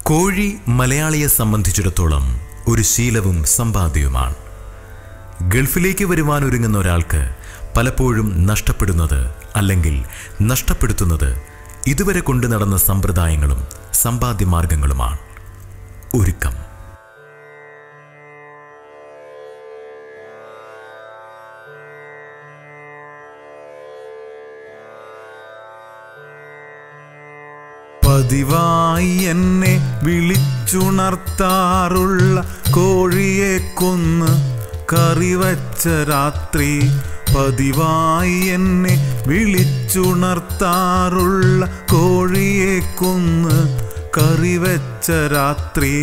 കോഴി മലയാളിയെ സംബന്ധിച്ചിടത്തോളം ഒരു ശീലവും സമ്പാദ്യവുമാണ്. ഗൾഫിലേക്ക് വരുവാൻ ഒരുങ്ങുന്ന ഒരാൾക്ക് പലപ്പോഴും നഷ്ടപ്പെടുന്നത് അല്ലെങ്കിൽ നഷ്ടപ്പെടുത്തുന്നത് ഇതുവരെ കൊണ്ടു നടന്ന സമ്പ്രദായങ്ങളും സമ്പാദ്യമാർഗങ്ങളുമാണ്. ഒരുക്കം. പതിവായി എന്നെ വിളിച്ചുണർത്താറുള്ള കോഴിയെ കൊന്ന് കറിവച്ച രാത്രി, പതിവായി എന്നെ വിളിച്ചുണർത്താറുള്ള കോഴിയെ കൊന്ന് കറിവച്ച രാത്രി,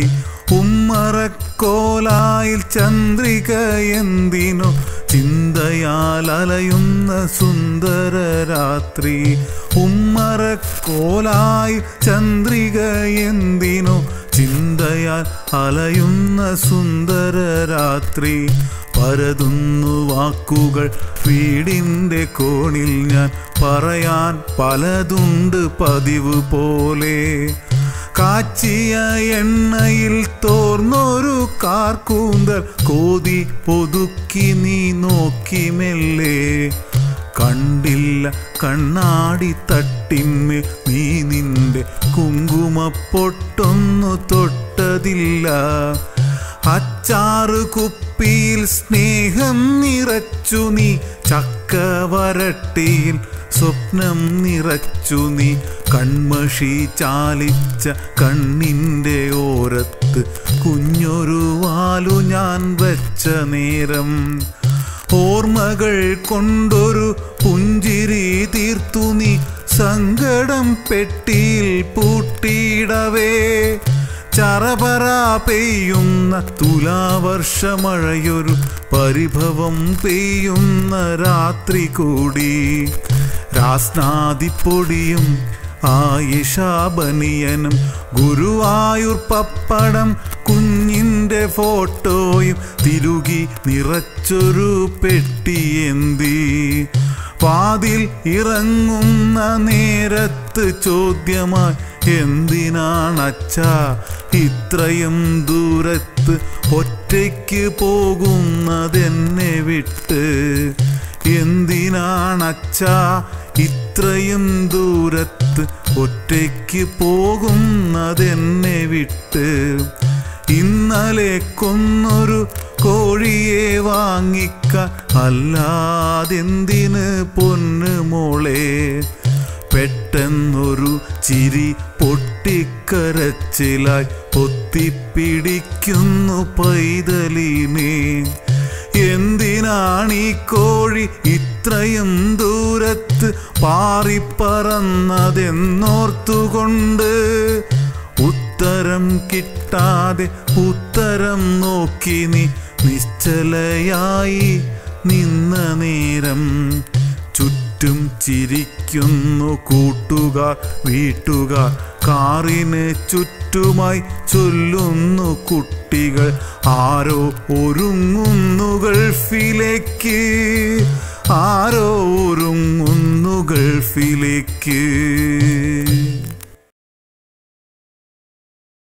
ഉമ്മറക്കോലായിൽ ചന്ദ്രിക എന്തിനോ ചിന്തയാൽ അലയുന്ന സുന്ദര രാത്രി, ഉമ്മറക്കോലായി ചന്ദ്രിക എന്തിനോ ചിന്തയാൽ അലയുന്ന സുന്ദര രാത്രി, പരതുന്നു വാക്കുകൾ വീടിൻ്റെ കോണിൽ, ഞാൻ പറയാൻ പലതുണ്ട് പതിവ് പോലെ, കാച്ചിയ എണ്ണയിൽ തോർന്നൊരു കാർക്കൂന്തൽ കോതി പൊതുക്കി നീ നോക്കി മെല്ലെ, കണ്ടില്ല കണ്ണാടി തട്ടിന്മേൽ നീ നിന്റെ കുങ്കുമപ്പൊട്ടൊന്നു തൊട്ടതില്ല, അച്ചാറ് കുപ്പിയിൽ സ്നേഹം നിറച്ചു നീ, ചക്കവരട്ടിയിൽ സ്വപ്നം നിറച്ചു നീ, കൺമഷി ചാലിച്ച കണ്ണിൻ്റെ ഓരത്ത് കുഞ്ഞൊരു വാലു ഞാൻ വച്ച നേരം, ഓർമ്മകൾ കൊണ്ടൊരു പുഞ്ചിരി തീർത്തു നീ, സങ്കടം പെട്ടിയിൽ പൂട്ടിയിടവേ, ചറപറ പെയ്യുന്ന തുലാവർഷമഴയൊരു പരിഭവം പെയ്യുന്ന രാത്രി കൂടി, രാസ്നാദിപ്പൊടിയും ആയിഷാബനിയനും ഗുരുവായൂർ പപ്പടം കുഞ്ഞിൻ്റെ ഫോട്ടോയും തിരുകി നിറച്ചൊരു പെട്ടിയെന്തി, വാതിൽ ഇറങ്ങുന്ന നേരത്ത് ചോദ്യമായി എന്തിനാണച്ചാ ഇത്രയും ദൂരത്ത് ഒറ്റയ്ക്ക് പോകുന്നതെന്നെ വിട്ട്, എന്തിനാണച്ചാ ഇത്രയും ദൂരത്ത് ഒറ്റയ്ക്ക് പോകുന്നതെന്നെ വിട്ട്, ഇന്നലെ കൊന്നൊരു കോഴിയെ വാങ്ങിക്കാൻ അല്ലാതെന്തിന് പൊന്നു മോളെ, പെട്ടെന്നൊരു ചിരി പൊട്ടിക്കരച്ചിലായി പൊത്തിപ്പിടിക്കുന്നു പൈതലിനെ, എന്തിനാണീ കോഴി ഇത്രയും ദൂരത്ത് പാറിപ്പറന്നതെന്നോർത്തുകൊണ്ട്, ഉത്തരം കിട്ടാതെ ഉത്തരം നോക്കി നീ നിശ്ചലയായി നിന്ന നേരം, ചുറ്റും ചിരിക്കുന്നു കൂട്ടുകാർ വീട്ടുകാർ, കാറിന് ചുറ്റുമായി ചൊല്ലുന്നു കുട്ടികൾ, ആരോ ഒരുങ്ങുന്നു ഗൾഫിലേക്ക്, ആരോ ഒരുങ്ങുന്നു ഗൾഫിലേക്ക്.